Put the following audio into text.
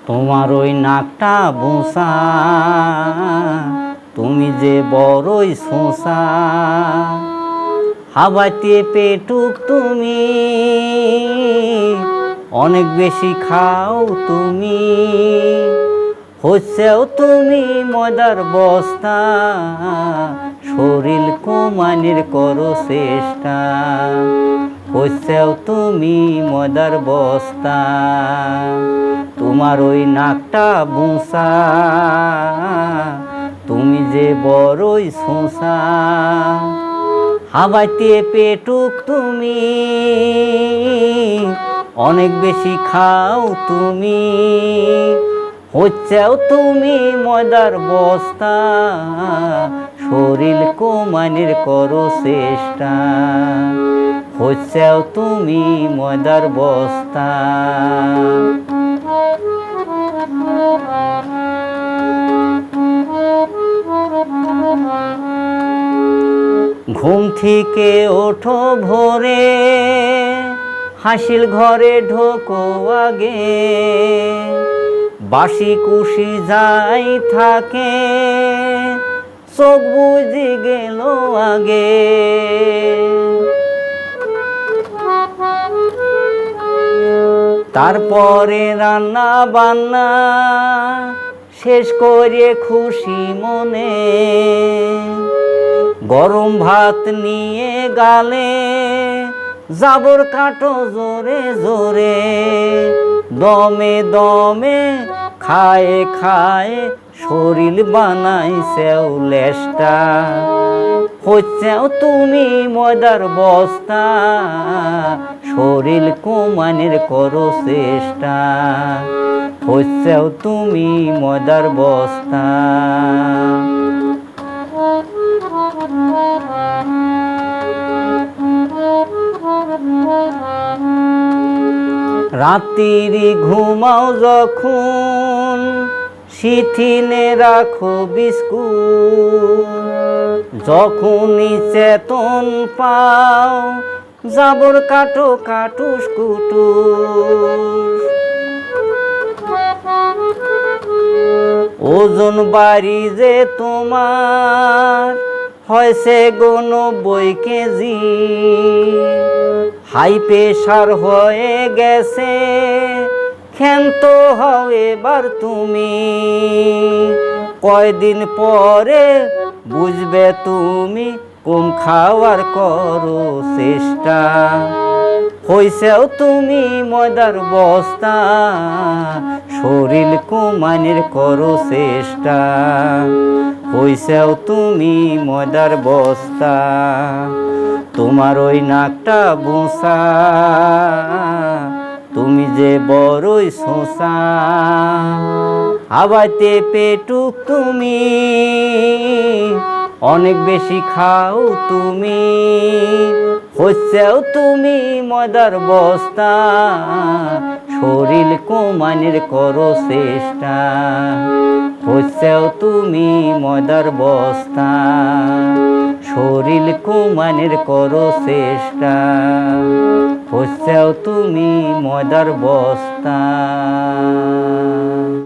তোমার ওই নাকটা বোসা, তুমি যে বড়ই শোষা, হাবাতে পেটুক তুমি, অনেক বেশি খাও তুমি, হচ্ছেও তুমি ময়দার বস্তা, শরীর কমানির করো চেষ্টা, হচ্ছেও তুমি ময়দার বস্তা। তোমার ওই নাকটা বোসা, তুমি যে বড়ই শোষা, হাবাইতে পেটুক তুমি, অনেক বেশি খাও তুমি, হচ্ছেও তুমি ময়দার বস্তা, শরীর কমানির করো চেষ্টা, হচ্ছেও তুমি ময়দার বস্তা। ঘুম থেকে ওঠো ভোরে, হাসিল ঘরে ঢোকো আগে, বাসি কুশি যাই থাকে, চোখ বুঝি গেল আগে। তারপরে রান্না বান্না শেষ করে খুশি মনে, গরম ভাত নিয়ে গালে, জাবর কাটো জোরে জোরে, দমে দমে খায় খায় শরীর বানাইছেও লেষ্টা, হচ্ছেও তুমি ময়দার বস্তা, শরীর কমানির করো চেষ্টা, হচ্ছেও তুমি ময়দার বস্তা। রাত্রি ঘুমাও যখন, শিথিলে রাখো বিস্কুট, যখনই চেতন পাও, জাবর কাটো কাটুস কুটুস। ওজন বাড়ি যে তোমার হয়েছে গো 90 কেজি, হাই প্রেশার হয়ে গেছে, ক্ষান্ত হও এবার তুমি, কয়দিন পরে বুঝবে তুমি, কম খাওয়ার করো চেষ্টা, হইছেও তুমি ময়দার বস্তা, শরীর কমানির করো চেষ্টা, হইছেও তুমি ময়দার বস্তা। তোমার ওই নাকটা বোসা, তুমি যে বড়ই শোষা, হাবাইতে পেটুক তুমি, অনেক বেশি খাও তুমি, হচ্ছেও তুমি ময়দার বস্তা, শরীর কমানির করো চেষ্টা, হচ্ছেও তুমি ময়দার বস্তা, শরীর কমানির করো চেষ্টা, হচ্ছেও তুমি ময়দার বস্তা।